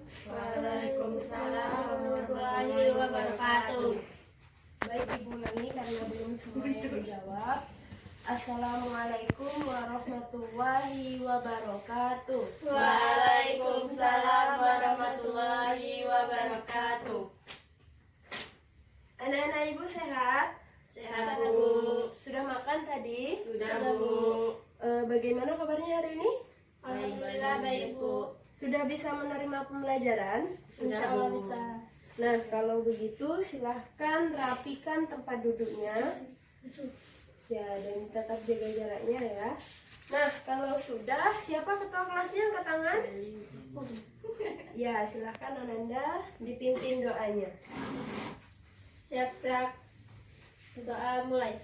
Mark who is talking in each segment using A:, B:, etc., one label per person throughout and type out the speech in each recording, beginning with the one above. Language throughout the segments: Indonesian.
A: Waalaikumsalam warahmatullahi wabarakatuh.
B: Baik, Ibu ulangi karena belum semuanya menjawab. Assalamualaikum warahmatullahi wabarakatuh.
A: Waalaikumsalam warahmatullahi wabarakatuh.
B: Anak-anak Ibu sehat?
A: Sehat, Bu.
B: Sudah makan tadi?
A: Sudah, Bu.
B: Bagaimana kabarnya hari ini?
A: Alhamdulillah baik, Bu.
B: Sudah bisa menerima pembelajaran?
A: Insya Allah bisa.
B: Nah, kalau begitu silahkan rapikan tempat duduknya. Ya, dan tetap jaga jaraknya ya. Nah, kalau sudah, siapa ketua kelasnya? Angkat tangan. Ya, silahkan Ananda dipimpin doanya.
A: Siap, gerak. Doa mulai.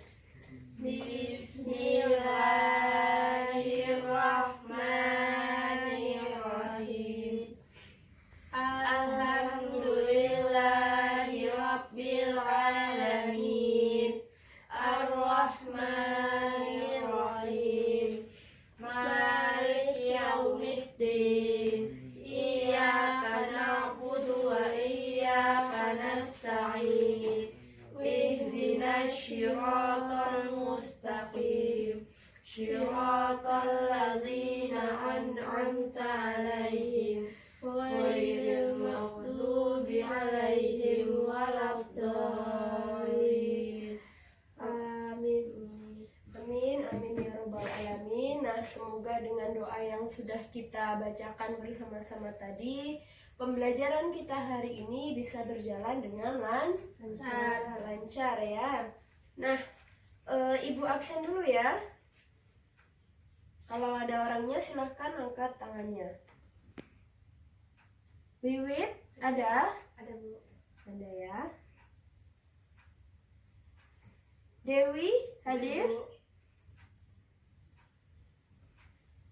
A: Bismillahirrahmanirrahim. Alhamdulillahi Rabbil Alamin. Ar-Rahmanir-Rahim. Maliki Yaumiddin. Iyyaka na'budu wa iyyaka nasta'in. Ihdinas syiratal mustaqim. Syiratal ladzina an'amta 'alaihim ghairil maghdubi 'alaihim waladdallin.
B: Amin. Amin, amin ya robbal alamin. Nah, semoga dengan doa yang sudah kita bacakan bersama-sama tadi, pembelajaran kita hari ini bisa berjalan dengan lancar ya. Nah, Ibu absen dulu ya. Kalau ada orangnya silahkan angkat tangannya. Wiwit, ada?
A: Ada, Bu.
B: Ada ya. Dewi, hadir?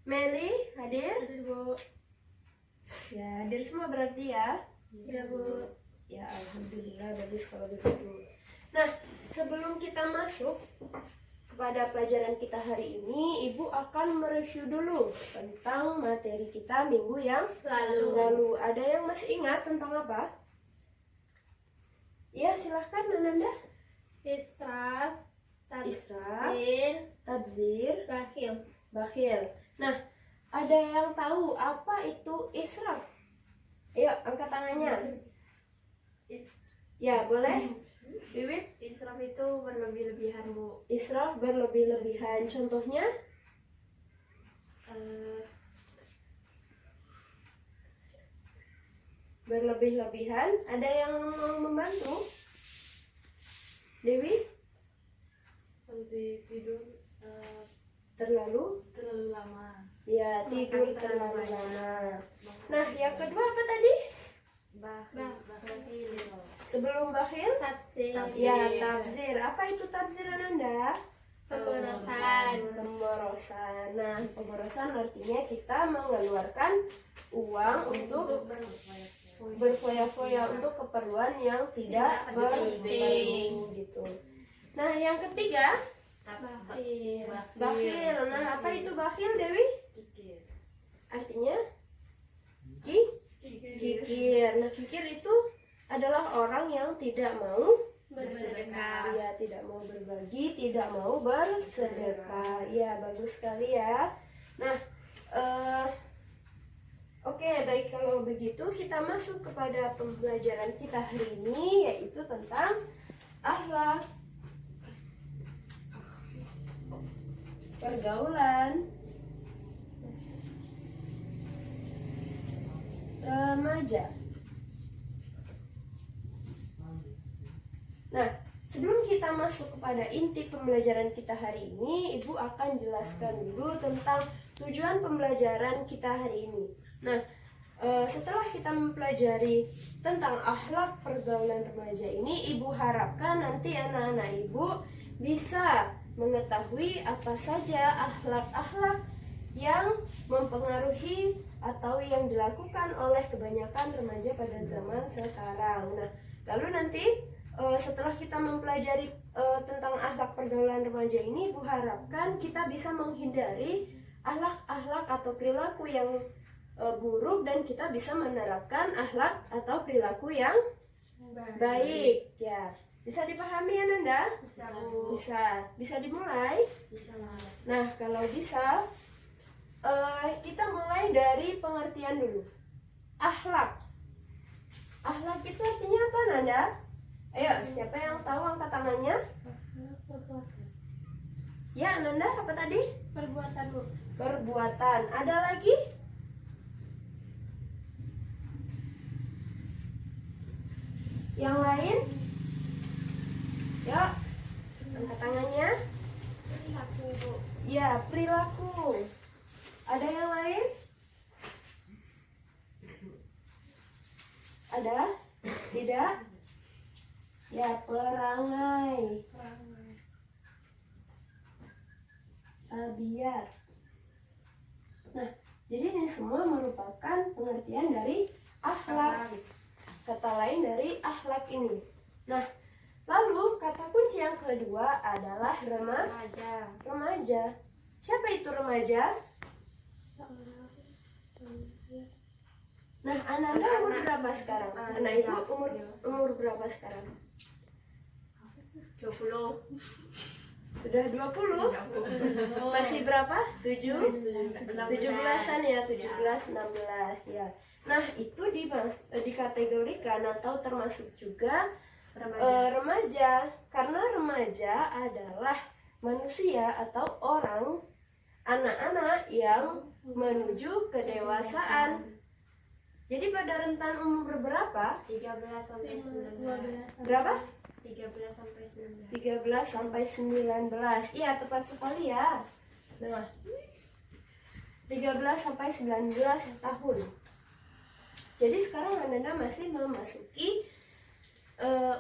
B: Meli, hadir?
A: Ada, Bu.
B: Ya, hadir semua berarti ya.
A: Ya, Bu.
B: Ya, alhamdulillah bagus kalau begitu. Nah, sebelum kita masuk kepada pelajaran kita hari ini, Ibu akan mereview dulu tentang materi kita minggu yang lalu. Ada yang masih ingat tentang apa? Ya, silahkan Ananda.
A: Israf,
B: Israf,
A: tabzir,
B: Tabzir,
A: bakhil.
B: bakhil. Nah, ada yang tahu apa itu israf? Ayo, angkat tangannya. Ya, boleh? Wiwit?
A: Israf itu berlebih-lebihan, Bu.
B: Israf berlebih-lebihan. Contohnya? Berlebih-lebihan. Ada yang mau membantu? Dewi?
C: Seperti tidur
B: Terlalu?
C: terlalu lama,
B: Ya, tidur terlalu lama. Nah, yang kedua apa tadi?
A: Bakhil.
B: Sebelum bakhil?
A: Tabzir.
B: Ya, tabzir. Apa itu tabzir, Ananda?
A: Pemborosan.
B: Pemborosan. Nah, pemborosan artinya kita mengeluarkan uang untuk berfoya-foya untuk keperluan yang tidak perlu gitu. Nah, yang ketiga,
A: Bakhil.
B: bakhil. Nah, apa itu bakhil, Dewi?
C: kikir,
B: Artinya kikir. Nah, kikir itu adalah orang yang tidak mau
A: Bersedekah.
B: ya, tidak mau berbagi, tidak mau bersedekah. Ya, bagus sekali ya. Nah, oke, baik, kalau begitu kita masuk kepada pembelajaran kita hari ini, yaitu tentang akhlak, pergaulan remaja. Nah, sebelum kita masuk kepada inti pembelajaran kita hari ini, Ibu akan jelaskan dulu tentang tujuan pembelajaran kita hari ini. Nah, setelah kita mempelajari tentang akhlak pergaulan remaja ini, Ibu harapkan nanti anak-anak Ibu bisa mengetahui apa saja akhlak-akhlak yang mempengaruhi atau yang dilakukan oleh kebanyakan remaja pada zaman sekarang. Nah, lalu nanti setelah kita mempelajari tentang akhlak pergaulan remaja ini, Ibu harapkan kita bisa menghindari akhlak-akhlak atau perilaku yang buruk dan kita bisa menerapkan akhlak atau perilaku yang baik. Ya, bisa dipahami ya Nanda?
A: Bisa, Bu.
B: Bisa dimulai.
A: Bisa lah.
B: Nah, kalau bisa, kita mulai dari pengertian dulu. Akhlak. Akhlak itu artinya apa, Nanda? Ayo, siapa yang tahu angkat tangannya? Ya, Nanda, apa tadi?
A: Perbuatan, Bu.
B: Perbuatan. Ada lagi? Yang lain? Yuk, angkat tangannya.
A: Perilaku, Bu.
B: Ya, perilaku. Ada yang lain? Ada? Tidak? Ya, perangai. Tabiat. Nah, jadi ini semua merupakan pengertian dari akhlak. Kata lain dari akhlak ini. Nah, lalu kata kunci yang kedua adalah
A: Remaja.
B: remaja. Siapa itu remaja? Nah, Ananda umur berapa sekarang? Anak ibu umur berapa sekarang?
A: 20.
B: Sudah 20? Masih berapa? 17-an ya, 17, 16 ya. Nah, itu dikategorikan atau termasuk juga remaja. Karena remaja adalah manusia atau orang, anak-anak yang menuju kedewasaan. Jadi pada rentan umur berapa?
A: 13 sampai 19.
B: Berapa?
A: 13 sampai 19.
B: 13 sampai 19. Iya, tepat sekali ya. Nah, 13 sampai 19 tahun. Jadi sekarang Ananda masih memasuki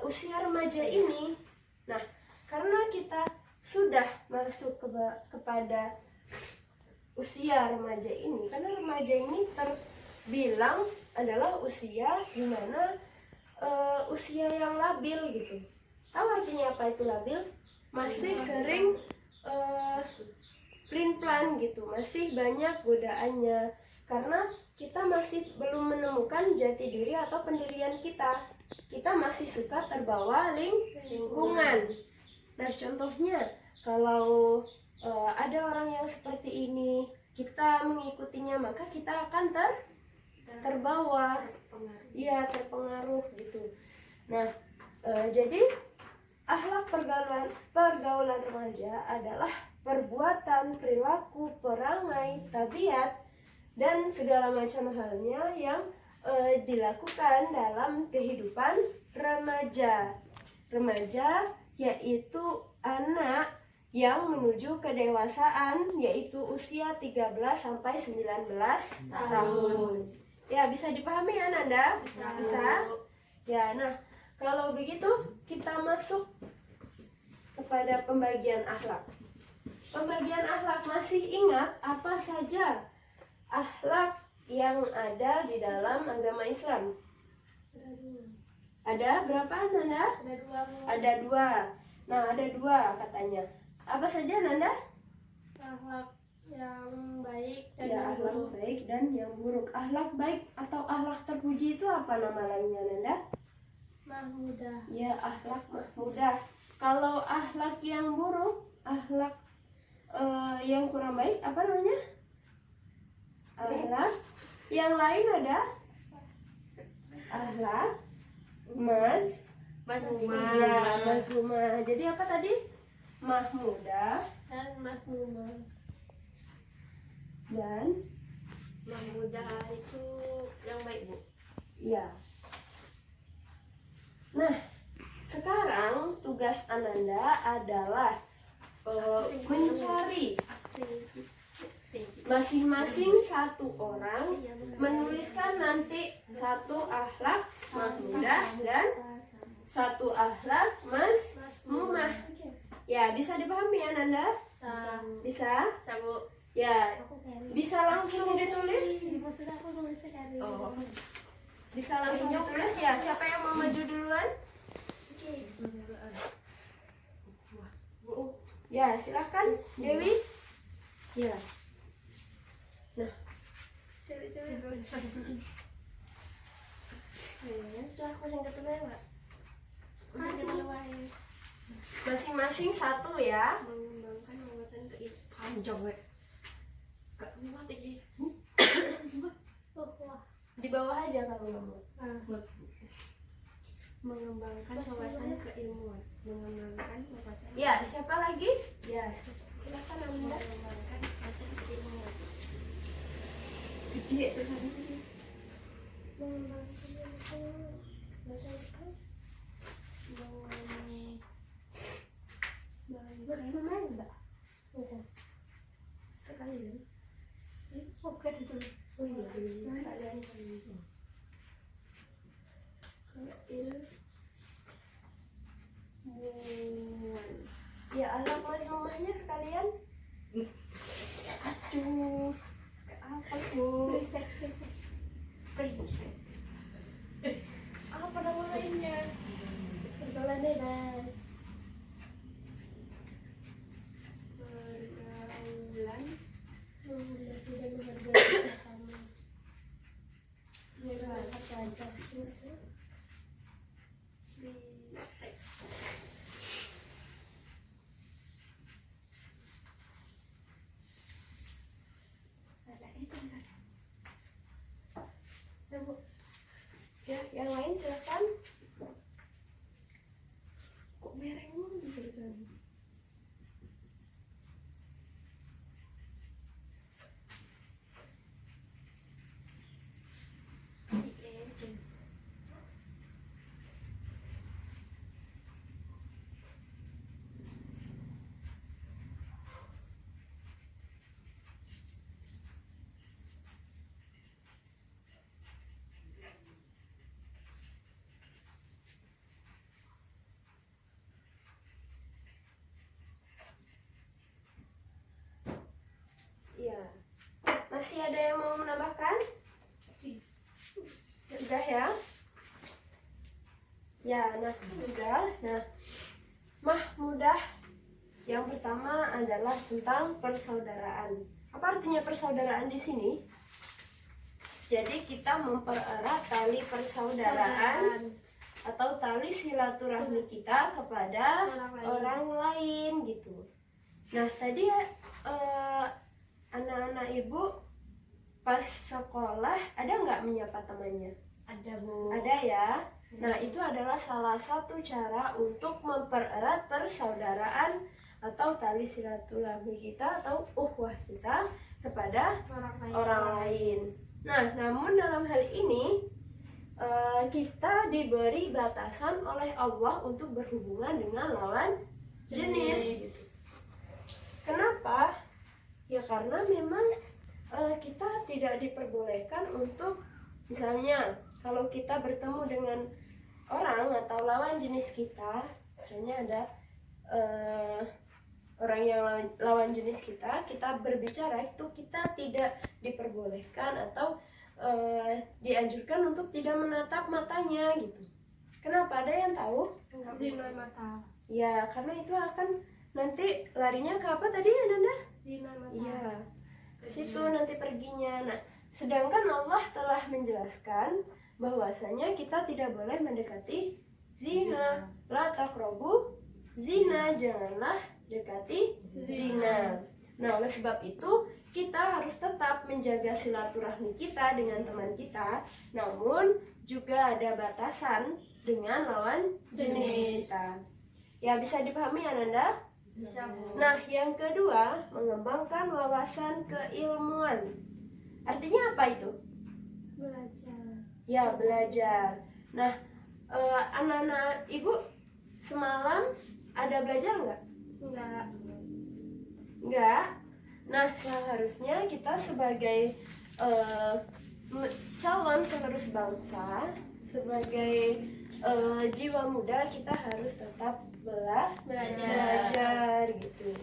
B: usia remaja ini. Nah, karena kita sudah masuk kepada usia remaja ini, karena remaja ini terbilang adalah usia di mana usia yang labil gitu. Tahu artinya apa itu labil? Masih sering pelin-pelan gitu, masih banyak godaannya. Karena kita masih belum menemukan jati diri atau pendirian kita. Kita masih suka terbawa lingkungan. Nah, contohnya kalau ada orang yang seperti ini, kita mengikutinya, maka kita akan terbawa, iya, terpengaruh gitu. Nah, jadi akhlak pergaulan remaja adalah perbuatan, perilaku, perangai, tabiat, dan segala macam halnya yang dilakukan dalam kehidupan remaja. Remaja yaitu anak yang menuju kedewasaan, yaitu usia 13 sampai 19 tahun. Ya, bisa dipahami ya Nanda? Bisa? Ya, nah, kalau begitu kita masuk kepada pembagian akhlak. Pembagian akhlak, masih ingat apa saja akhlak yang ada di dalam agama Islam? Ada berapa Nanda? Ada dua. Nah, ada dua katanya. Apa saja Nanda?
A: Akhlak yang baik dan
B: Ya,
A: yang
B: akhlak
A: buruk.
B: baik dan yang buruk. Akhlak baik atau akhlak terpuji itu apa nama lainnya Nanda?
A: Mahmudah.
B: Ya, akhlak mahmudah. Kalau akhlak yang buruk, akhlak yang kurang baik, apa namanya? Akhlak yang lain ada? Akhlak ya, mazmumah. Jadi apa tadi? Mahmudah
A: Dan masmumah.
B: dan
A: Mahmudah itu yang baik, Bu.
B: ya. Nah, sekarang tugas Ananda adalah mencari masing-masing satu orang, menuliskan nanti satu akhlak mahmudah dan satu akhlak mazmumah. Ya, bisa dipahami ya Nanda? Bisa?
A: Cabut.
B: Ya, bisa langsung ditulis?
A: Oh.
B: Bisa langsung ditulis ya. Siapa yang mau maju duluan? Ya, silakan Dewi. Ya. Nah,
A: Setelah kucing kedua ya Mbak. Kucing kedua wae.
B: Masing-masing satu ya.
A: Mengembangkan wawasan panjang we. Gak muat iki. Wah.
B: Di bawah aja kalau nggak mau.
A: Mengembangkan wawasan keilmuan. Mengembangkan wawasan.
B: Ya, siapa lagi? Ya, silakan Anda.
A: Mengembangkan wawasan keilmuan.
B: Gede tuh.
A: Mengembangkan
B: Mas pemain enggak?
A: sekalian. Oke itu.
B: Oh iya, sekalian. Keilmuan. Ya, anak mas rumahnya sekalian. Aduh, apa tuh?
A: Riset.
B: Freeze. Apa nama lainnya?
A: Persoalan bebas.
B: Pergaulan.
A: Tidak menghargai bersama.
B: Belajar.
A: Riset.
B: Ada itu saja. Ya, yang lain silakan. Kok mereng mulu gitu kan? Iya. Masih ada yang mau menambahkan? Sudah ya? Ya, nah sudah. Nah, mudah. Yang pertama adalah tentang persaudaraan. Apa artinya persaudaraan di sini? Jadi kita mempererat tali persaudaraan atau tali silaturahmi kita kepada orang lain gitu. Nah, tadi anak-anak ibu pas sekolah ada nggak menyapa temannya?
A: Ada Bu.
B: Ada ya. Nah, itu adalah salah satu cara untuk mempererat persaudaraan atau tali silaturahmi kita atau ukhuwah kita kepada orang lain. Nah, namun dalam hal ini kita diberi batasan oleh Allah untuk berhubungan dengan lawan jenis. Kenapa? Ya karena memang kita tidak diperbolehkan untuk, misalnya kalau kita bertemu dengan orang atau lawan jenis kita, misalnya ada orang yang lawan jenis kita berbicara, itu kita tidak diperbolehkan atau dianjurkan untuk tidak menatap matanya gitu. Kenapa? Ada yang tahu?
A: Zina mata.
B: Ya, karena itu akan nanti larinya ke apa tadi ya Nanda?
A: Zina mata.
B: Iya, ke situ nanti perginya. Nah, sedangkan Allah telah menjelaskan bahwasanya kita tidak boleh mendekati zina. La taqrabu zina, janganlah dekati zina. Nah, oleh sebab itu kita harus tetap menjaga silaturahmi kita dengan teman kita, namun juga ada batasan dengan lawan jenis kita. Ya, bisa dipahami ya Nanda?
A: Bisa Bu.
B: Nah, yang kedua, mengembangkan wawasan keilmuan. Artinya apa itu?
A: Belajar.
B: Ya, belajar. Nah, anak-anak ibu semalam ada belajar nggak?
A: Enggak.
B: Enggak. Nah, seharusnya kita sebagai calon penerus bangsa, sebagai jiwa muda, kita harus tetap belajar gitu.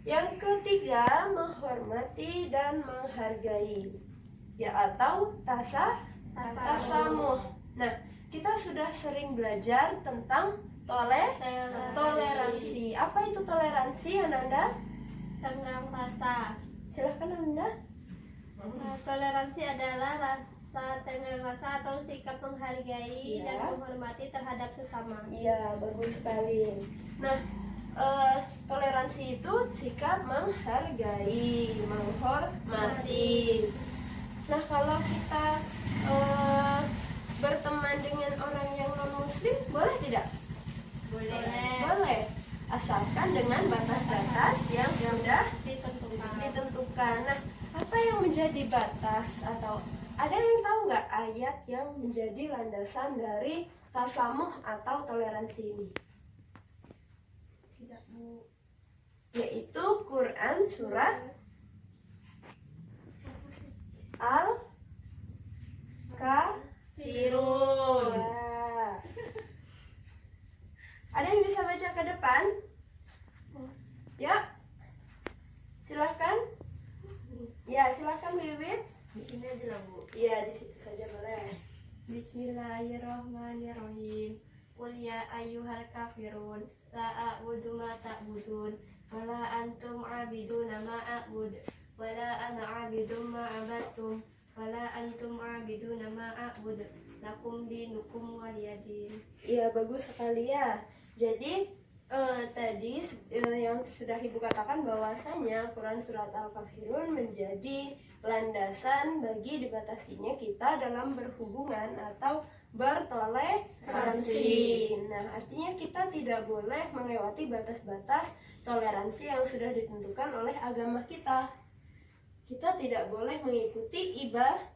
B: Yang ketiga, menghormati dan menghargai, ya atau tasamuh. Nah, kita sudah sering belajar tentang toleransi. Apa itu toleransi, Ananda?
A: Tenggang rasa.
B: Silahkan Anda.
D: Toleransi adalah rasa tenggang rasa atau sikap menghargai
B: Iya.
D: dan menghormati terhadap sesama.
B: Iya, bagus sekali. Nah, toleransi itu sikap menghargai, menghormati. Nah, kalau kita berteman dengan orang yang non-muslim, boleh tidak? Boleh. Asalkan dengan batas-batas yang sudah ditentukan. Nah, apa yang menjadi batas, atau ada yang tahu nggak ayat yang menjadi landasan dari tasamuh atau toleransi ini?
D: Tidak, Bu.
B: Yaitu Quran surat Al-Kafirun. Ya. Ada yang bisa baca ke depan? Ya, silahkan. Ya, silahkan Wiwit.
A: Di sini aja lah, Bu.
B: Ya, di situ saja boleh.
A: Bismillahirrahmanirrahim. Qul ya ayyuhal kafirun la a'budu ma ta'budun wa la antum 'abiduna ma a'bud wa la ana 'abidun ma 'abadtum wa la antum 'abiduna ma a'bud lakum dinukum waliyadin.
B: Iya, bagus sekali ya. Jadi tadi yang sudah Ibu katakan bahwasanya Quran surat Al-Kafirun menjadi landasan bagi dibatasinya kita dalam berhubungan atau bertoleransi. Nah, artinya kita tidak boleh melewati batas-batas toleransi yang sudah ditentukan oleh agama kita. Kita tidak boleh mengikuti ibadah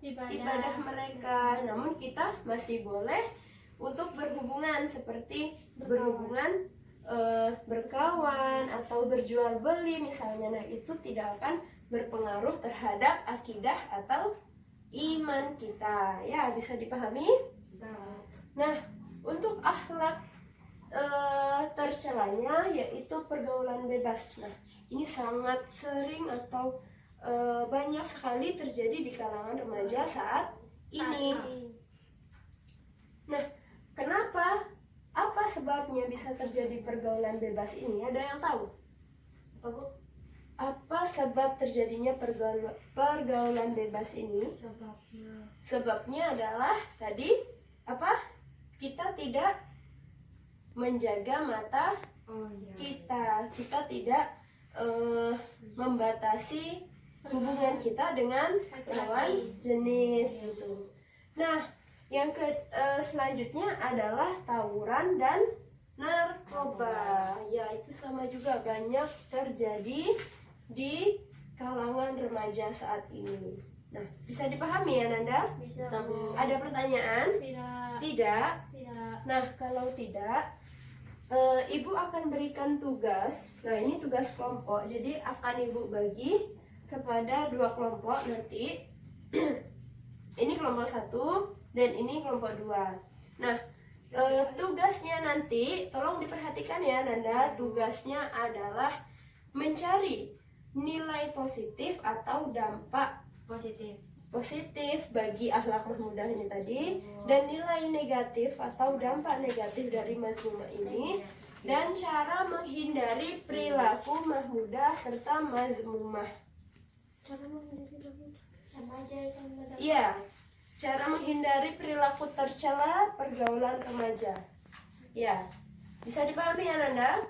B: mereka, namun kita masih boleh untuk berhubungan seperti berhubungan berkawan atau berjual beli misalnya. Nah, itu tidak akan berpengaruh terhadap akidah atau iman kita. Ya, bisa dipahami? Nah, untuk akhlak tercelanya yaitu pergaulan bebas. Nah, ini sangat sering atau banyak sekali terjadi di kalangan remaja saat ini. Nah, kenapa? Apa sebabnya bisa terjadi pergaulan bebas ini? Ada yang tahu?
A: Apa, Bu?
B: Apa sebab terjadinya pergaulan bebas ini? Sebabnya adalah tadi apa? Kita tidak menjaga mata
A: Oh iya.
B: kita tidak membatasi hubungan kita dengan lawan jenis gitu. Nah, yang selanjutnya adalah tawuran dan narkoba. Ya, itu sama juga banyak terjadi di kalangan remaja saat ini. Nah, bisa dipahami ya, Nanda?
D: Bisa,
A: Bisa, Bu.
D: Bu.
B: Ada pertanyaan?
D: Tidak.
B: Tidak.
D: Tidak.
B: Nah, kalau tidak, Ibu akan berikan tugas. Nah, ini tugas kelompok. Jadi akan Ibu bagi kepada 2 kelompok nanti. Ini kelompok 1 dan ini kelompok 2. Nah, tugasnya nanti tolong diperhatikan ya, Nanda. Tugasnya adalah mencari nilai positif atau dampak positif bagi akhlak mahmudah ini tadi, dan nilai negatif atau dampak negatif dari mazmumah ini, dan cara menghindari perilaku mahmudah serta mazmumah.
D: Sama aja sama dengan
B: Iya, cara menghindari perilaku tercela pergaulan remaja. Ya, bisa dipahami ya, Nanda?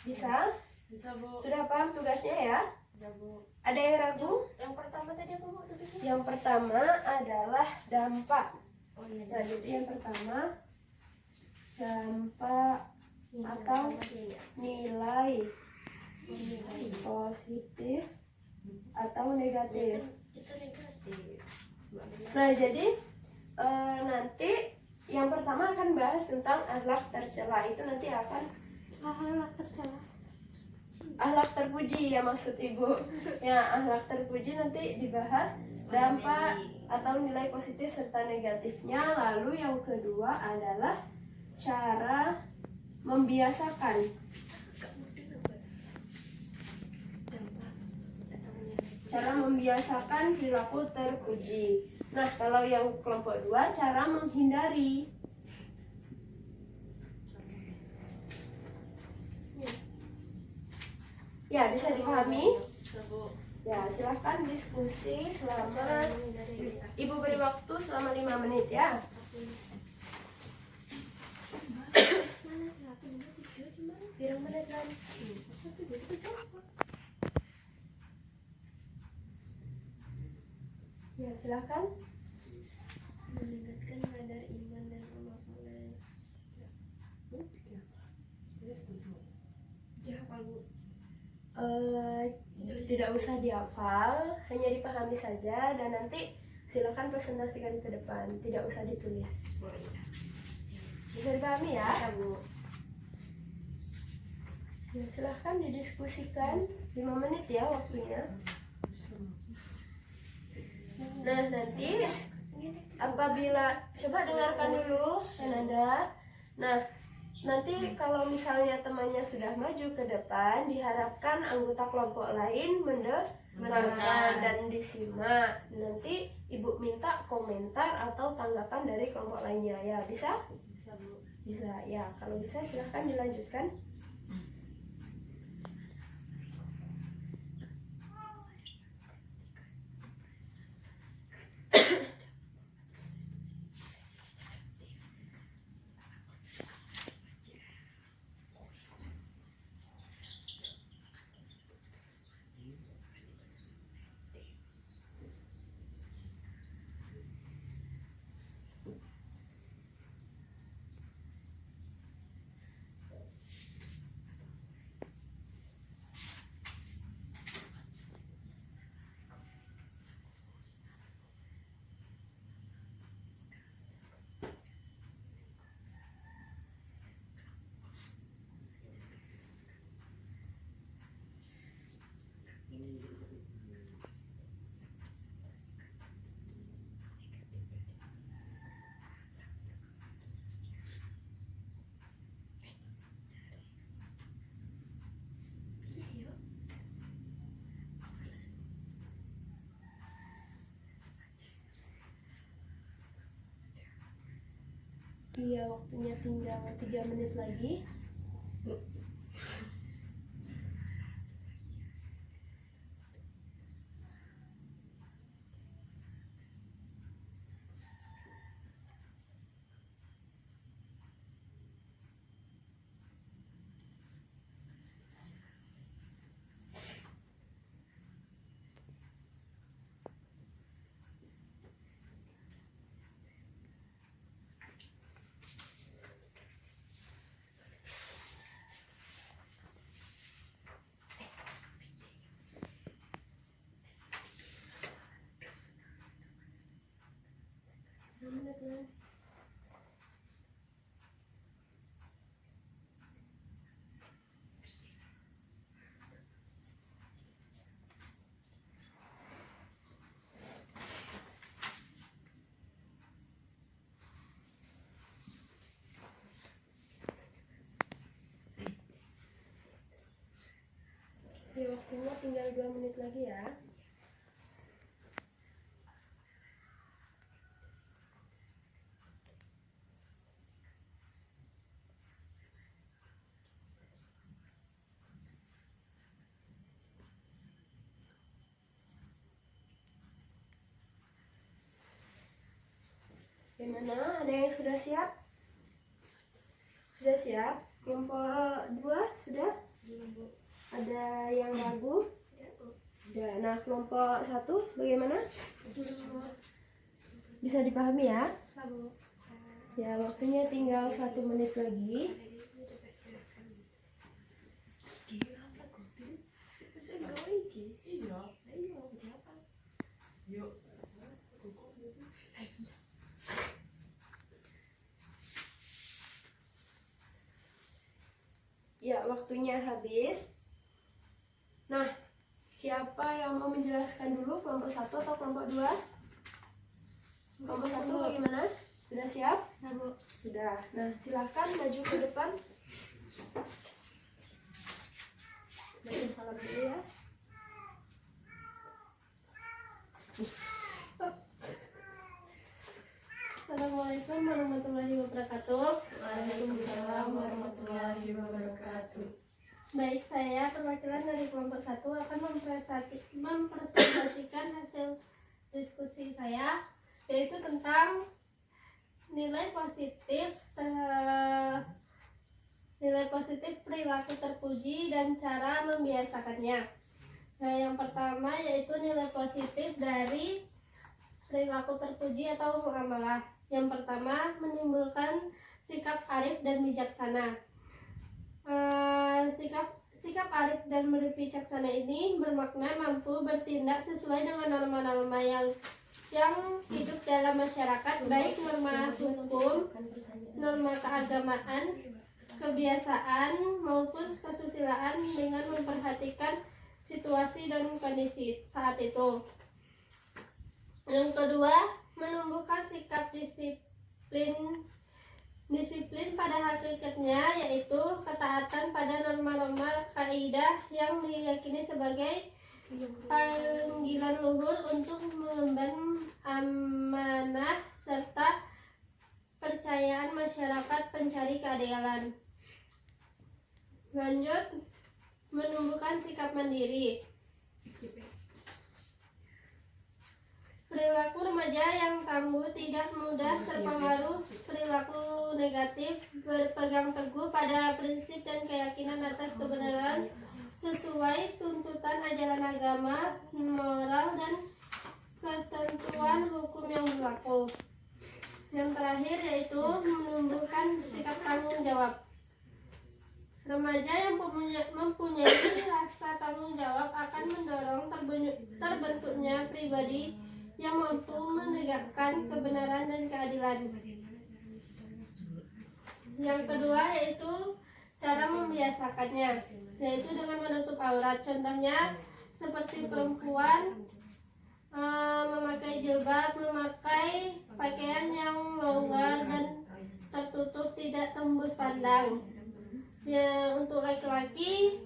B: Bisa?
C: Bisa, Bu.
B: Sudah paham tugasnya ya?
C: Bisa, Bu.
B: Ada yang ragu?
D: yang pertama tadi apa, Bu, tugasnya?
B: Yang pertama adalah dampak.
A: Oh iya.
B: Nah, jadi yang pertama dampak atau nilai positif atau negatif.
A: Kita negatif.
B: Nah, jadi nanti yang pertama akan bahas tentang akhlak tercela. Itu nanti akan
D: Akhlak tercela.
B: akhlak terpuji ya, maksud Ibu. Ya, akhlak terpuji nanti dibahas dampak atau nilai positif serta negatifnya. Lalu yang kedua adalah cara membiasakan. Cara membiasakan perilaku terpuji. Nah, kalau yang kelompok 2, cara menghindari. Ya, bisa dipahami?
C: Bisa, Bu.
B: Ya, silahkan diskusi selama Ibu beri waktu selama 5 menit ya. Pirang menit lagi. Ya, silahkan.
A: Meningkatkan kadar iman dan amal soleh. Ya, hafal Bu.
B: Tidak usah dihafal, hanya dipahami saja dan nanti silakan presentasikan ke depan, tidak usah ditulis. Bisa dipahami ya?
A: Ya Bu.
B: Ya, silahkan didiskusikan 5 menit ya waktunya. Nah, nanti apabila coba dengarkan dulu Ananda. Nah, nanti kalau misalnya temannya sudah maju ke depan, diharapkan anggota kelompok lain mendengarkan dan disimak. Nanti Ibu minta komentar atau tanggapan dari kelompok lainnya ya, bisa?
A: Bisa Bu.
B: Bisa ya. Kalau bisa silahkan dilanjutkan. Iya, waktunya tinggal 3 menit lagi. Ya, waktunya tinggal 2 menit lagi ya. Gimana? Ada yang sudah siap? Sudah siap? Kelompok 2 sudah? Ada yang ragu? Sudah. Nah, kelompok 1 bagaimana? Bisa dipahami ya?
A: Bisa Bu.
B: Ya, waktunya tinggal 1 menit lagi. Ya, waktunya habis. Nah, siapa yang mau menjelaskan dulu, kelompok 1 atau kelompok 2? Kelompok 1 bagaimana? Sudah siap?
A: Ya Bu.
B: Sudah. Nah, silahkan maju ke depan. Baca salam dulu ya.
A: Assalamualaikum warahmatullahi wabarakatuh.
C: Waalaikumsalam warahmatullahi wabarakatuh.
D: Baik, saya perwakilan dari kelompok 1 akan mempresentasikan hasil diskusi saya, yaitu tentang nilai positif perilaku terpuji dan cara membiasakannya. Nah, yang pertama yaitu nilai positif dari perilaku terpuji atau muamalah. Yang pertama, menimbulkan sikap arif dan bijaksana. Sikap arif dan bijaksana ini bermakna mampu bertindak sesuai dengan norma-norma yang hidup dalam masyarakat, baik norma hukum, norma keagamaan, kebiasaan maupun kesusilaan, dengan memperhatikan situasi dan kondisi saat itu. Yang kedua, menumbuhkan sikap disiplin pada hakikatnya, yaitu ketaatan pada norma-norma kaidah yang diyakini sebagai panggilan luhur untuk mengemban amanah serta percayaan masyarakat pencari keadilan. Lanjut, menumbuhkan sikap mandiri. Perilaku remaja yang tangguh, tidak mudah terpengaruh perilaku negatif, berpegang teguh pada prinsip dan keyakinan atas kebenaran sesuai tuntutan ajaran agama, moral, dan ketentuan hukum yang berlaku. Yang terakhir yaitu menumbuhkan sikap tanggung jawab. Remaja yang mempunyai rasa tanggung jawab akan mendorong terbentuknya pribadi yang mampu menegakkan kebenaran dan keadilan. Yang kedua yaitu cara membiasakannya, yaitu dengan menutup aurat. Contohnya seperti perempuan memakai jilbab, memakai pakaian yang longgar dan tertutup, tidak tembus pandang. Ya, untuk laki-laki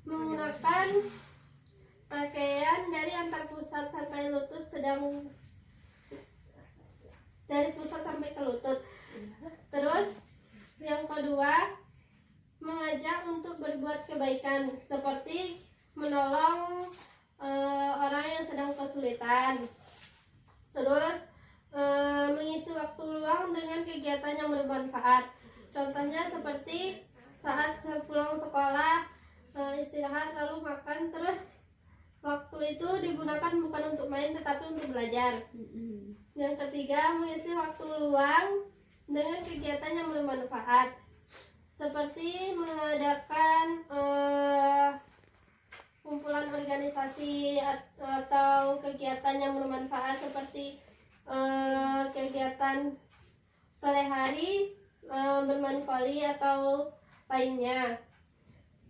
D: menggunakan pakaian dari antar pusat sampai lutut, dari pusat sampai ke lutut. Terus yang kedua, mengajak untuk berbuat kebaikan, seperti menolong orang yang sedang kesulitan. Terus mengisi waktu luang dengan kegiatan yang bermanfaat. Contohnya seperti saat pulang sekolah, istirahat lalu makan, terus waktu itu digunakan bukan untuk main tetapi untuk belajar. Yang ketiga, mengisi waktu luang dengan kegiatan yang bermanfaat, seperti mengadakan kumpulan organisasi atau kegiatan yang bermanfaat, seperti kegiatan sore hari, bermanfaat atau lainnya.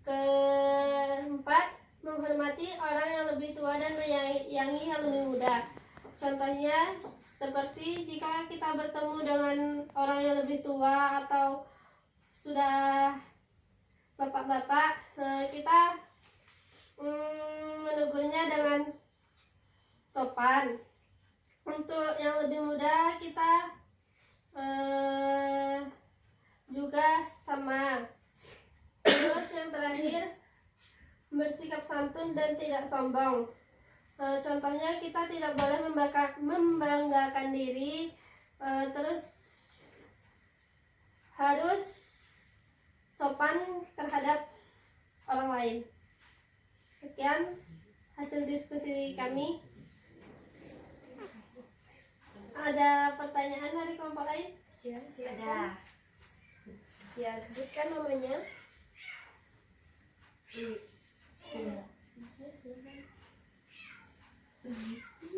D: Keempat, menghormati orang yang lebih tua dan menyayangi yang lebih muda. Contohnya seperti jika kita bertemu dengan orang yang lebih tua atau sudah bapak-bapak, kita menegurnya dengan sopan. Untuk yang lebih muda kita juga sama. Terus yang terakhir, bersikap santun dan tidak sombong. Contohnya kita tidak boleh membanggakan diri, terus harus sopan terhadap orang lain. Sekian hasil diskusi kami. Ada pertanyaan dari kelompok lain?
B: Ya,
A: Ada.
B: silakan. Ya, sebutkan namanya.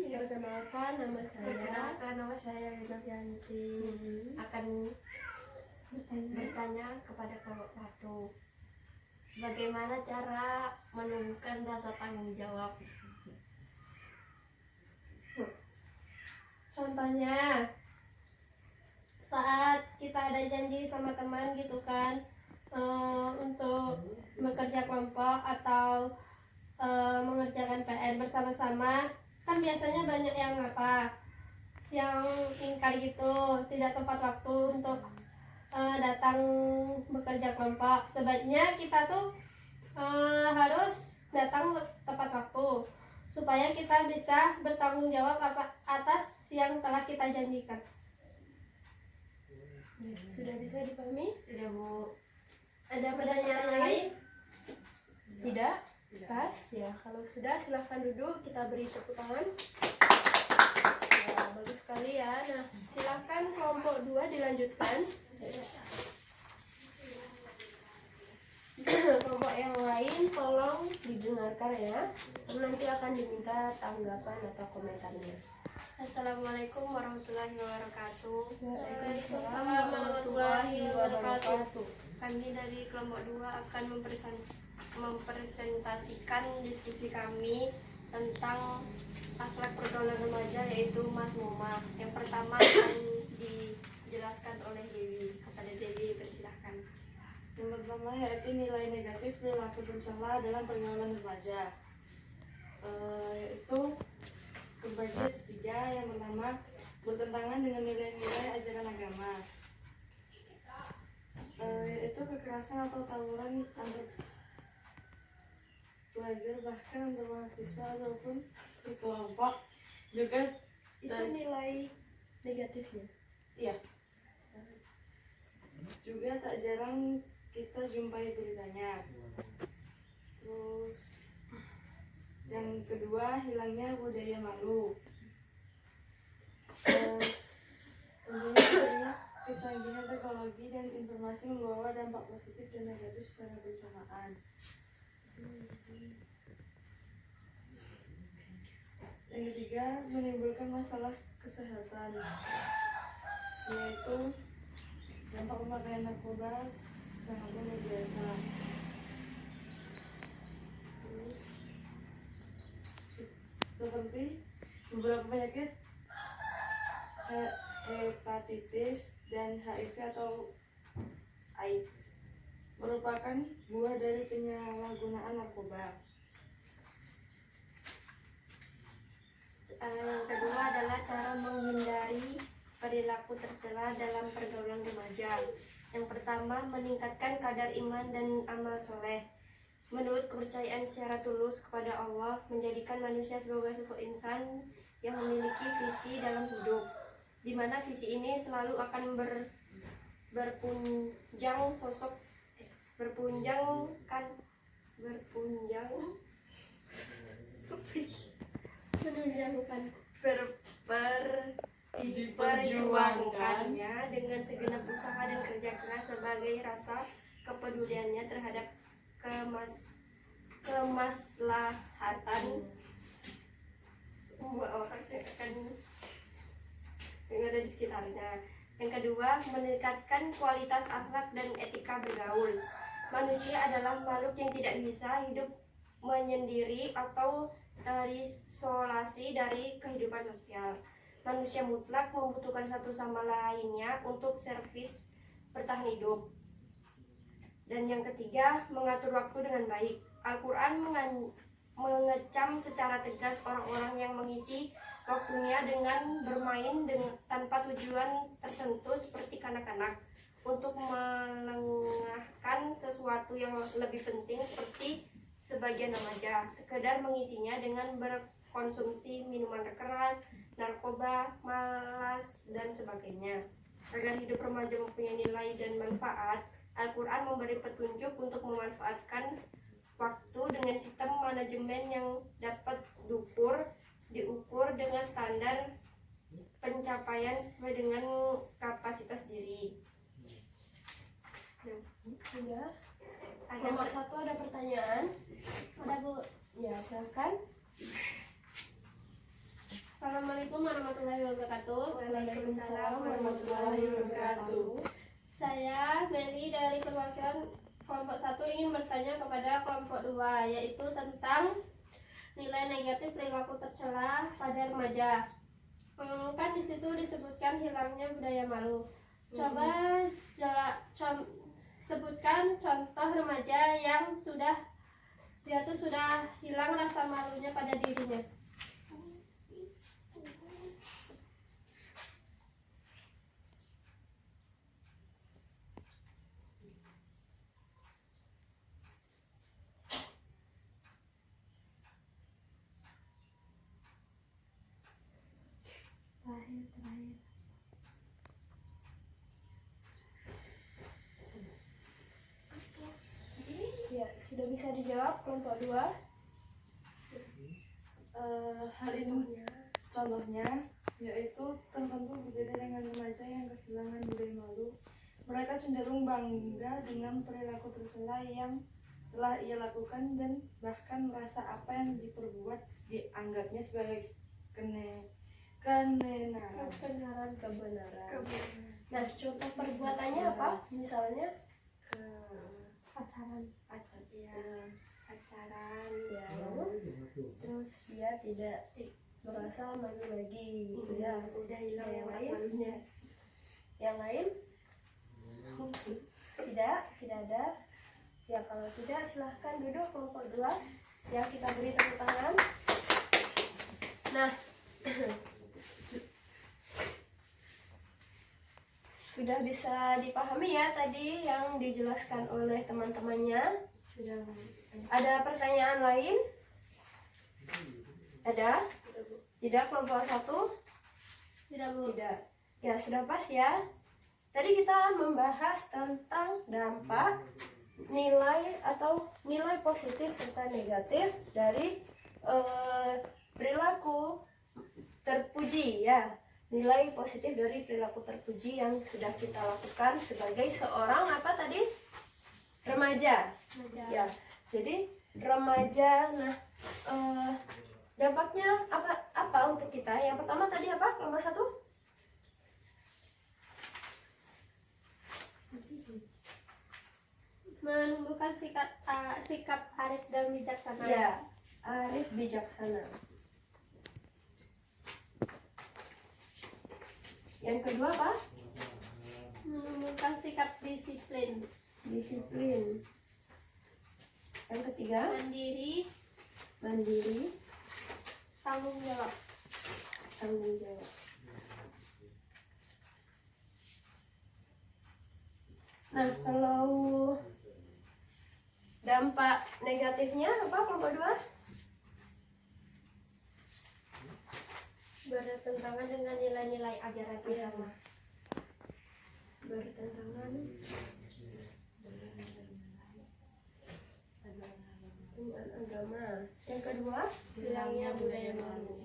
B: Perkenalkan, nama saya.
A: Perkenalkan, nama saya Yunus. Akan bertanya kepada kelompok 1. Bagaimana cara menumbuhkan rasa tanggung jawab?
D: Contohnya saat kita ada janji sama teman gitu kan, untuk bekerja kelompok atau mengerjakan PR bersama-sama, kan biasanya banyak yang ingkar gitu, tidak tepat waktu untuk datang bekerja kelompok. Sebaiknya kita tuh harus datang tepat waktu supaya kita bisa bertanggung jawab atas yang telah kita janjikan.
B: Sudah bisa dipahami?
A: Sudah Bu.
B: Ada pertanyaan lain? Tidak? Pas ya. Kalau sudah silahkan duduk, kita beri tepuk tangan. Ya, bagus sekali ya. Nah, silahkan kelompok 2 dilanjutkan. Kelompok yang lain tolong didengarkan ya. Nanti akan diminta tanggapan atau komentarnya.
A: Assalamualaikum warahmatullahi wabarakatuh.
B: Waalaikumsalam warahmatullahi wabarakatuh.
A: Kami dari kelompok 2 akan mempresentasikan diskusi kami tentang akhlak pergaulan remaja, yaitu Mazmumah. Yang pertama akan dijelaskan oleh Dewi. Kepada Dewi, persilahkan.
C: Yang pertama yaitu nilai negatif perilaku tercela dalam pergaulan remaja. Yaitu terbagi ada 3. Yang pertama, bertentangan dengan nilai-nilai ajaran agama. Yaitu kekerasan atau tawuran antar pelajar, bahkan antar mahasiswa ataupun di kelompok. Juga
B: Itu nilai negatifnya.
C: iya. Juga tak jarang kita jumpai beritanya. Terus yang kedua, hilangnya budaya malu. Terus tentunya adanya kecanggihan teknologi dan informasi membawa dampak positif dan negatif secara bersamaan. Yang ketiga, menimbulkan masalah kesehatan, yaitu dampak pemakaian narkoba sangat luar biasa. Terus seperti beberapa penyakit hepatitis dan HIV atau AIDS merupakan buah dari penyalahgunaan narkoba.
A: Yang kedua adalah cara menghindari perilaku tercela dalam pergaulan remaja. Yang pertama, meningkatkan kadar iman dan amal soleh. Menurut kepercayaan secara tulus kepada Allah, menjadikan manusia sebagai sosok insan yang memiliki visi dalam hidup, di mana visi ini selalu akan berpunjang diperjuangkannya dengan segenap usaha dan kerja keras sebagai rasa kepeduliannya terhadap kemaslahatan semua orang yang ada di sekitarnya. Yang kedua, meningkatkan kualitas akhlak dan etika bergaul. Manusia adalah makhluk yang tidak bisa hidup menyendiri atau terisolasi dari kehidupan sosial. Manusia mutlak membutuhkan satu sama lainnya untuk servis bertahan hidup. Dan yang ketiga, mengatur waktu dengan baik. Al-Quran mengecam secara tegas orang-orang yang mengisi waktunya dengan bermain tanpa tujuan tertentu seperti kanak-kanak, untuk melengahkan sesuatu yang lebih penting seperti sebagian remaja sekedar mengisinya dengan berkonsumsi minuman keras, narkoba, malas, dan sebagainya. Agar hidup remaja mempunyai nilai dan manfaat, Al-Quran memberi petunjuk untuk memanfaatkan waktu dengan sistem manajemen yang dapat diukur dengan standar pencapaian sesuai dengan kapasitas diri.
B: Sudah. Nomor 1 ada pertanyaan.
D: Ada Bu.
B: Ya, silakan.
D: Assalamualaikum warahmatullahi wabarakatuh.
B: Waalaikumsalam warahmatullahi wabarakatuh.
D: Saya Meli dari perwakilan kelompok 1 ingin bertanya kepada kelompok 2, yaitu tentang nilai negatif perilaku tercela pada remaja. Kan di situ disebutkan hilangnya budaya malu. Coba sebutkan contoh remaja yang dia tuh sudah hilang rasa malunya pada dirinya.
B: Sudah bisa dijawab kelompok 2?
C: Hal ini contohnya yaitu tertentu berbeda dengan remaja yang kehilangan budaya malu. Mereka cenderung bangga dengan perilaku tercela yang telah ia lakukan dan bahkan merasa apa yang diperbuat dianggapnya sebagai kebenaran.
B: Kebenaran. Nah, contoh perbuatannya apa? Misalnya
D: Pacaran.
B: pacaran ya, terus dia tidak merasa malu lagi gitu ya.
A: Udah hilang
B: Yang lain?
A: malunya.
B: Yang lain? Tidak ada. Ya, kalau tidak silahkan duduk kelompok 2. Ya, kita beri tepuk tangan. Nah, sudah bisa dipahami ya tadi yang dijelaskan oleh teman-temannya.
A: Sudah.
B: Ada pertanyaan lain? Ada? Tidak kelompok 1?
D: Tidak, Bu.
B: Tidak. Ya, sudah pas ya. Tadi kita membahas tentang dampak, nilai atau nilai positif serta negatif dari perilaku terpuji ya. Nilai positif dari perilaku terpuji yang sudah kita lakukan sebagai seorang apa tadi? Remaja. Ya. Jadi remaja. Nah, dampaknya apa untuk kita? Yang pertama tadi apa? Kelompok 1?
D: Menumbuhkan sikap arif dan bijaksana.
B: Ya, arif bijaksana. Yang kedua apa?
D: Menumbuhkan sikap disiplin.
B: Disiplin. Yang ketiga,
D: Mandiri,
B: mandiri,
D: tanggung jawab.
B: tanggung jawab. Nah, kalau dampak negatifnya apa kelompok 2?
A: Bertentangan dengan nilai-nilai ajaran agama.
B: Bertentangan dengan agama. Yang kedua,
A: Hilangnya budaya malu.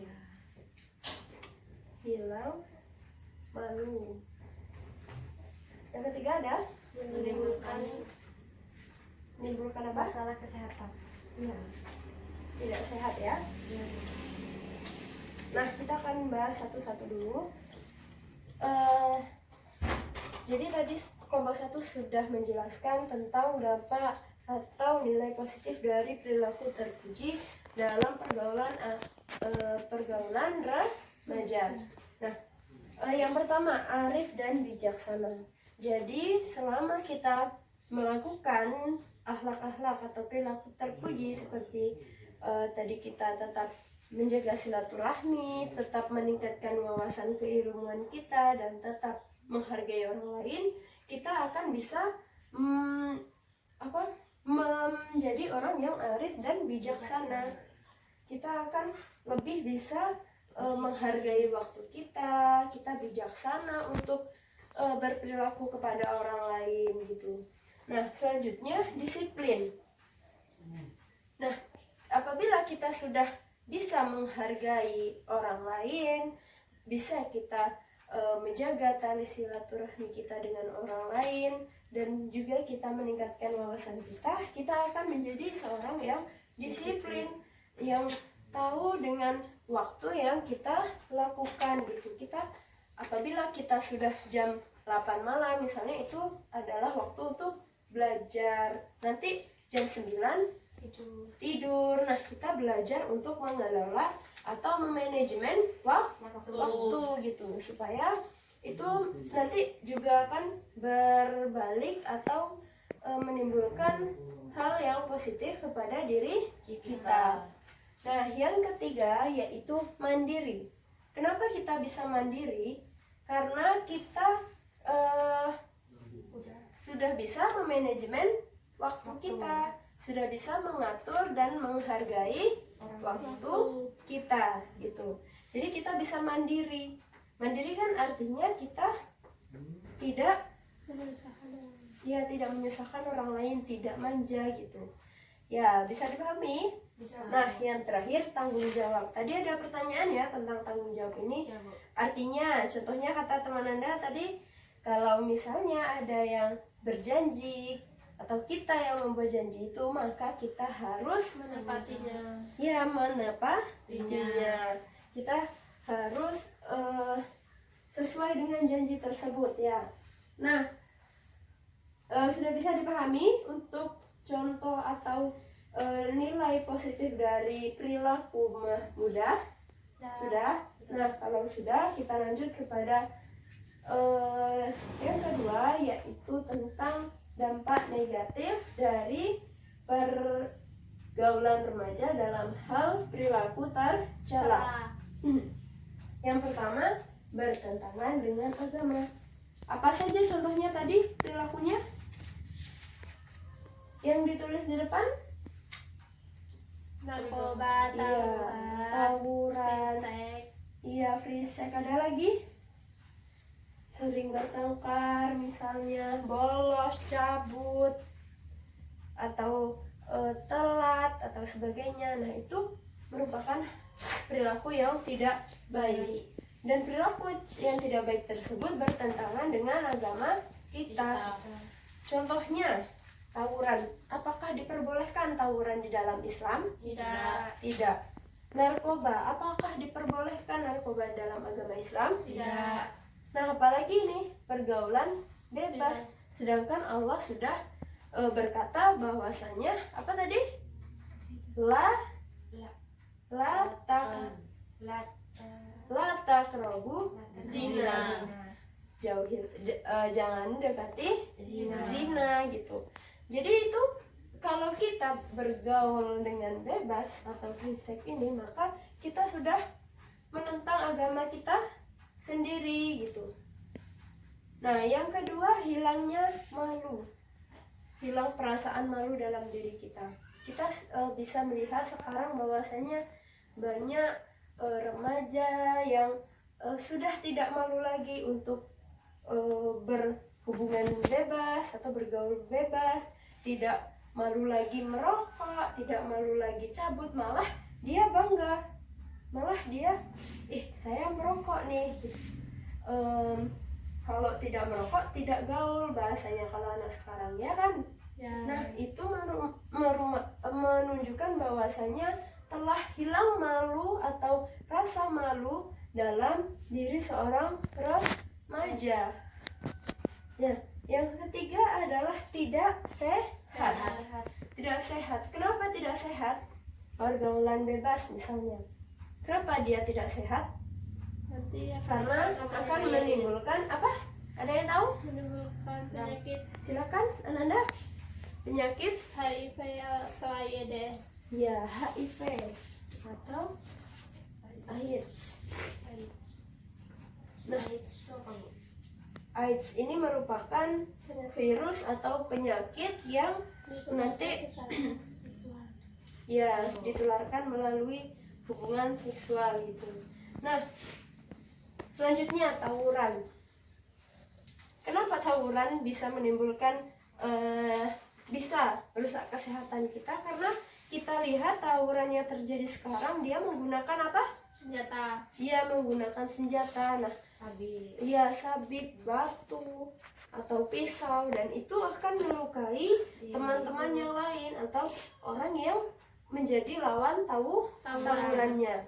B: hilang malu. Yang ketiga ada menimbulkan apa?
A: Masalah kesehatan.
B: Ya, tidak sehat ya. Nah, kita akan bahas satu-satu dulu. Jadi tadi kelompok 1 sudah menjelaskan tentang dampak atau nilai positif dari perilaku terpuji dalam pergaulan remaja. Nah, yang pertama arif dan bijaksana. Jadi selama kita melakukan akhlak-akhlak atau perilaku terpuji seperti tadi kita tetap menjaga silaturahmi, tetap meningkatkan wawasan keilmuan kita dan tetap menghargai orang lain, kita akan bisa menjadi orang yang arif dan bijaksana. Kita akan lebih bisa menghargai waktu kita bijaksana untuk berperilaku kepada orang lain gitu. Nah, selanjutnya disiplin. Nah, apabila kita sudah bisa menghargai orang lain, bisa kita menjaga tali silaturahmi kita dengan orang lain, dan juga kita meningkatkan wawasan kita akan menjadi seorang yang disiplin, yang tahu dengan waktu yang kita lakukan gitu. Apabila kita sudah jam 8 malam misalnya, itu adalah waktu untuk belajar. Nanti jam 9 tidur. Nah, kita belajar untuk mengelola atau memanajemen waktu gitu, supaya itu nanti juga akan berbalik atau menimbulkan hal yang positif kepada diri kita. Nah, yang ketiga yaitu mandiri. Kenapa kita bisa mandiri? Karena kita sudah bisa memanajemen waktu kita, sudah bisa mengatur dan menghargai waktu kita gitu. Jadi kita bisa mandiri. Mandiri kan artinya kita tidak menyusahkan orang lain, tidak manja gitu. Ya, bisa dipahami?
A: Bisa.
B: Nah, yang terakhir tanggung jawab. Tadi ada pertanyaan ya tentang tanggung jawab ini.
A: Ya, Bu.
B: Artinya, contohnya kata teman Anda tadi, kalau misalnya ada yang berjanji atau kita yang membuat janji itu, maka kita harus
D: Menepatinya.
B: ya menepatinya. Kita harus sesuai dengan janji tersebut ya. Nah, sudah bisa dipahami untuk contoh atau nilai positif dari perilaku mudah? Sudah? Nah, kalau sudah, kita lanjut kepada yang kedua, yaitu tentang dampak negatif dari pergaulan remaja dalam hal perilaku tercela. Yang pertama, bertentangan dengan agama. Apa saja contohnya tadi perilakunya? Yang ditulis di depan?
D: Narkoba,
B: Tawuran.
D: seks,
B: Iya, free sex. Ada lagi? Sering bertengkar, misalnya bolos, cabut, atau telat, atau sebagainya. Nah, itu merupakan perilaku yang tidak baik. Dan perilaku yang tidak baik tersebut bertentangan dengan agama kita. Contohnya, tawuran. Apakah diperbolehkan tawuran di dalam Islam?
A: Tidak.
B: Tidak. Narkoba. Apakah diperbolehkan narkoba dalam agama Islam?
A: Tidak.
B: Nah, apalagi nih pergaulan bebas. Sedangkan Allah sudah berkata bahwasanya apa tadi? La taqrabu zina. Jangan dekati zina gitu. Jadi itu kalau kita bergaul dengan bebas atau free sex ini, maka kita sudah menentang agama kita sendiri gitu. Nah, yang kedua, hilangnya malu. Hilang perasaan malu dalam diri kita. Kita bisa melihat sekarang bahwasanya banyak remaja yang sudah tidak malu lagi untuk berhubungan bebas atau bergaul bebas, tidak malu lagi merokok, tidak malu lagi cabut, malah dia bangga, malah dia saya merokok nih. Kalau tidak merokok tidak gaul bahasanya kalau anak sekarang, ya kan? Nah, itu menunjukkan bahwasanya telah hilang malu atau rasa malu dalam diri seorang remaja. Ya, yang ketiga adalah tidak sehat. Tidak sehat. Kenapa tidak sehat? Pergaulan bebas misalnya. Kenapa dia tidak sehat?
D: nanti
B: Karena akan menimbulkan apa? Ada yang tahu?
D: menimbulkan penyakit
B: Silakan, Ananda. Penyakit
D: HIV atau AIDS.
B: ya HIV atau AIDS. Nah, AIDS ini merupakan virus atau penyakit yang nanti ya ditularkan melalui hubungan seksual gitu. Nah, selanjutnya tawuran. Kenapa tawuran bisa menimbulkan bisa merusak kesehatan kita? Karena kita lihat tawuran yang terjadi sekarang dia menggunakan apa?
D: Senjata.
B: Dia menggunakan senjata. Nah, sabit, batu, atau pisau, dan itu akan melukai teman-teman yang lain atau orang yang menjadi lawan tawurannya.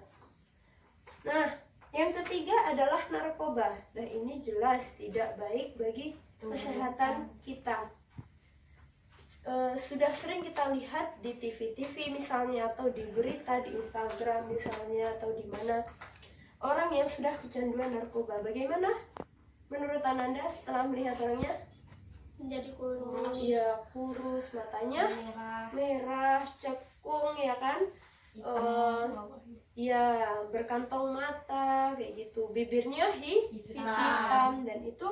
B: Nah, yang ketiga adalah narkoba. Nah, ini jelas tidak baik bagi kesehatan kita. Sudah sering kita lihat di TV-TV misalnya, atau di berita di Instagram misalnya, atau di mana orang yang sudah kecanduan narkoba. Bagaimana menurut Ananda setelah melihat orangnya?
D: Menjadi kurus.
B: Ya, kurus, matanya merah, cekung, ya kan? Ya, berkantong mata kayak gitu, bibirnya hitam, dan itu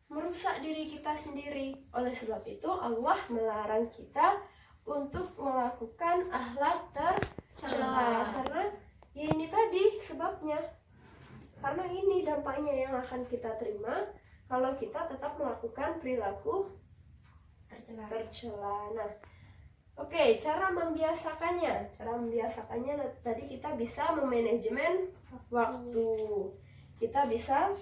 B: merusak diri kita sendiri. Oleh sebab itu Allah melarang kita untuk melakukan akhlak tercela, karena ya ini tadi sebabnya. Karena ini dampaknya yang akan kita terima kalau kita tetap melakukan perilaku tercela. Nah, Oke, cara membiasakannya. Cara membiasakannya tadi kita bisa memanajemen waktu. Kita bisa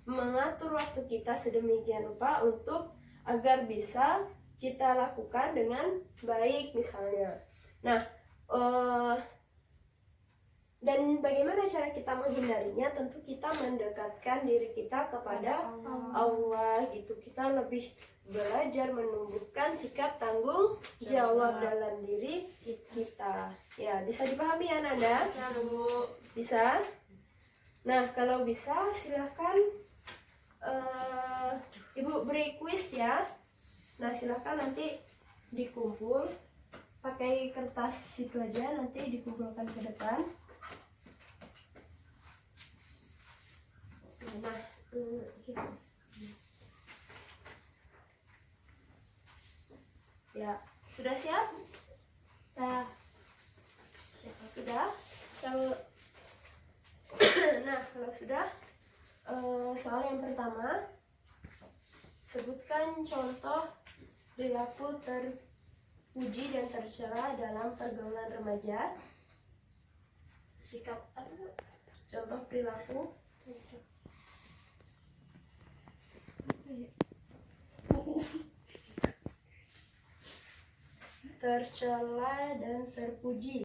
B: mengatur waktu kita sedemikian rupa untuk agar bisa kita lakukan dengan baik misalnya. Nah, dan bagaimana cara kita menghindarinya? Tentu kita mendekatkan diri kita kepada Allah gitu. Kita lebih belajar menumbuhkan sikap tanggung jawab dalam diri kita. Ya, bisa dipahami ya Nanda? Bisa? Nah, kalau bisa silahkan Ibu beri kuis ya. Nah, silahkan nanti dikumpul pakai kertas itu aja, nanti dikumpulkan ke depan. Nah, gitu. Ya, sudah siap?
D: Nah,
B: Sudah? Nah, kalau sudah, soal yang pertama, sebutkan contoh perilaku terpuji dan tercela dalam pergaulan remaja.
A: Sikap apa?
B: Contoh perilaku tercela dan terpuji.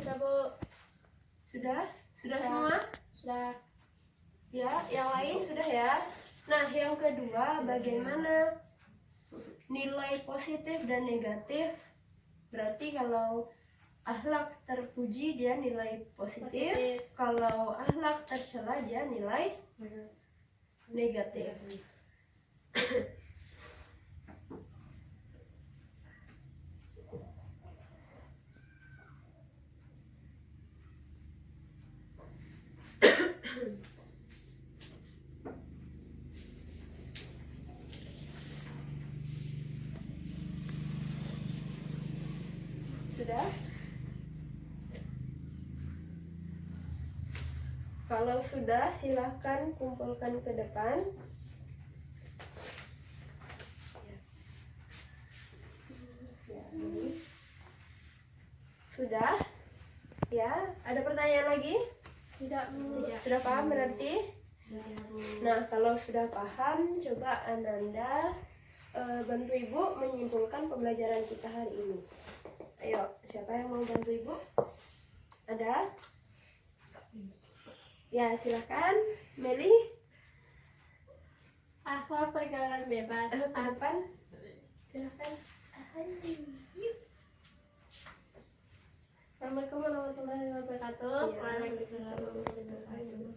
D: sudah Bu.
B: Sudah? Sudah semua?
D: Sudah.
B: Ya, yang lain sudah ya. Nah, yang kedua, bagaimana nilai positif dan negatif? Berarti kalau akhlak terpuji dia nilai positif, kalau akhlak tercela dia nilai negatif. Sudah? Kalau sudah, silahkan kumpulkan ke depan. Ya, ini. Sudah? Ya, ada pertanyaan lagi?
D: Tidak Bu.
B: Sudah paham berarti? Nah, kalau sudah paham, coba Ananda bantu Ibu menyimpulkan pembelajaran kita hari ini. Ayo, siapa yang mau bantu Ibu? Ada? Ya, silakan. Meli,
D: Akhlak pergaulan bebas.
B: ke depan. Silakan.
D: Assalamualaikum warahmatullahi wabarakatuh.
B: Ya.
A: Waalaikumsalam warahmatullahi wabarakatuh.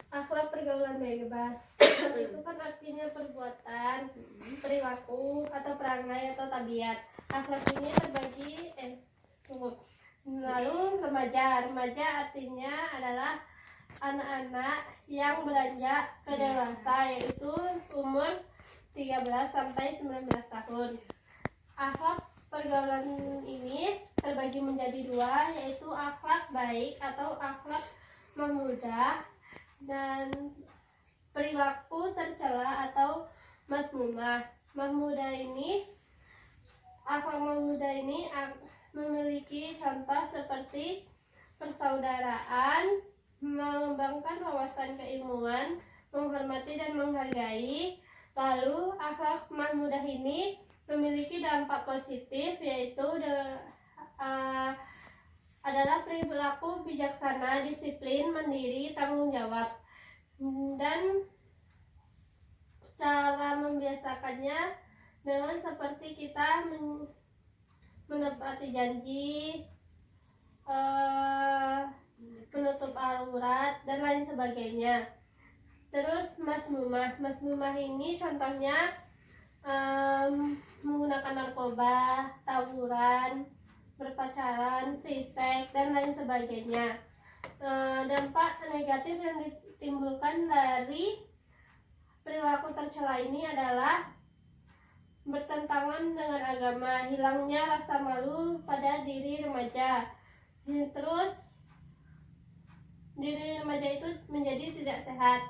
D: Akhlak pergaulan bebas itu kan artinya perbuatan, perilaku atau perangai atau tabiat. Akhlak ini terbagi tunggu. Lalu remaja artinya adalah anak-anak yang beranjak ke dewasa, yaitu umur 13 sampai 19 tahun. Akhlak pergaulan ini terbagi menjadi dua, yaitu akhlak baik atau akhlak mahmudah dan perilaku tercela atau mazmumah. Akhlak mahmudah ini memiliki contoh seperti persaudaraan, mengembangkan wawasan keilmuan, menghormati dan menghargai. Lalu akhlak mahmudah ini memiliki dampak positif, yaitu adalah perilaku bijaksana, disiplin, mandiri, tanggung jawab. Dan cara membiasakannya dengan seperti kita menepati janji, menutup aurat dan lain sebagainya. Terus masmumah ini contohnya menggunakan narkoba, tawuran, berpacaran, free sex dan lain sebagainya. Dampak negatif yang ditimbulkan dari perilaku tercela ini adalah bertentangan dengan agama, hilangnya rasa malu pada diri remaja. Terus diri remaja itu menjadi tidak sehat,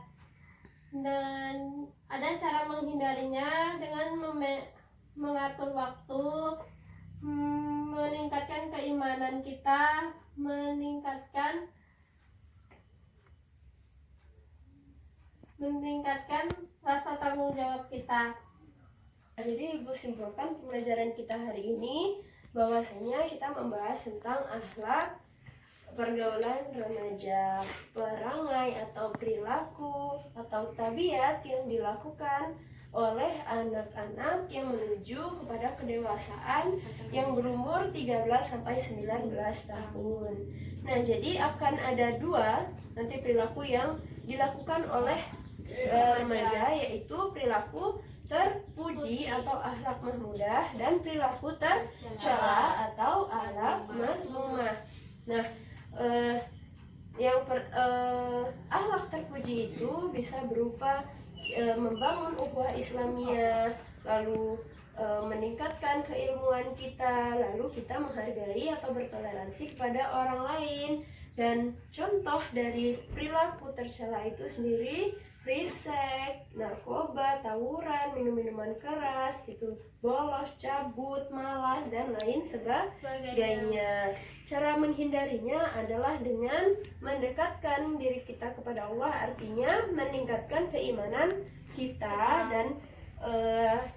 D: dan ada cara menghindarinya dengan mengatur waktu, meningkatkan keimanan kita, meningkatkan rasa tanggung jawab kita.
B: Jadi Ibu simpulkan pembelajaran kita hari ini bahwasanya kita membahas tentang akhlak, pergaulan remaja, perangai atau perilaku atau tabiat yang dilakukan oleh anak-anak yang menuju kepada kedewasaan yang berumur 13 sampai 19 tahun. Nah, jadi akan ada dua nanti perilaku yang dilakukan oleh remaja, yaitu perilaku terpuji atau akhlak mahmudah dan perilaku tercela atau akhlak mazmumah. Nah, akhlak terpuji itu bisa berupa membangun ukhuwah Islamiyah, lalu meningkatkan keilmuan kita, lalu kita menghargai atau bertoleransi kepada orang lain. Dan contoh dari perilaku tercela itu sendiri free sex, narkoba, tawuran, minum-minuman keras, gitu, bolos, cabut, malas, dan lain sebagainya. Cara menghindarinya adalah dengan mendekatkan diri kita kepada Allah, artinya meningkatkan keimanan kita, dan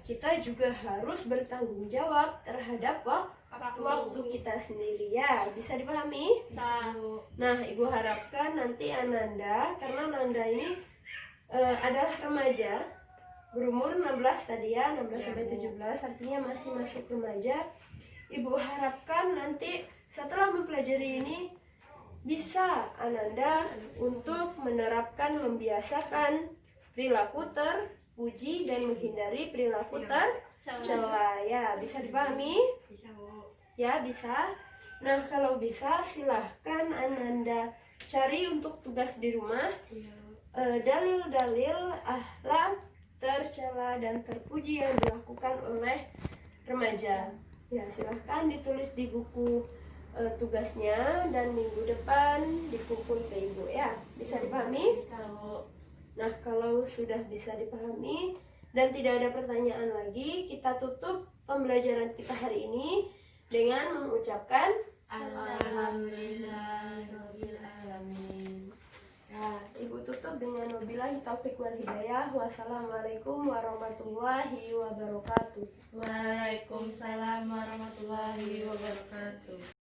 B: kita juga harus bertanggung jawab terhadap waktu kita sendiri, ya. Bisa dipahami? Nah, Ibu harapkan nanti Ananda, karena Ananda ini adalah remaja berumur 16 tadi ya, 16 sampai 17, artinya masih masuk remaja. Ibu harapkan nanti setelah mempelajari ini bisa Ananda untuk menerapkan, membiasakan perilaku terpuji dan menghindari perilaku tercela, ya. Bisa dipahami?
A: Bisa, Bu.
B: Ya, bisa. Nah, kalau bisa silahkan Ananda cari untuk tugas di rumah dalil-dalil akhlak tercela dan terpuji yang dilakukan oleh remaja. Ya, silahkan ditulis di buku tugasnya, dan minggu depan dikumpul ke Ibu, ya. Bisa dipahami?
A: Bisa, Bu.
B: Nah, kalau sudah bisa dipahami dan tidak ada pertanyaan lagi, kita tutup pembelajaran kita hari ini dengan mengucapkan
A: Alhamdulillahirabbil alamin.
B: Nah, Ibu tutup dengan wabillahi taufiq wal hidayah. Wassalamualaikum warahmatullahi wabarakatuh.
C: Waalaikumsalam warahmatullahi wabarakatuh.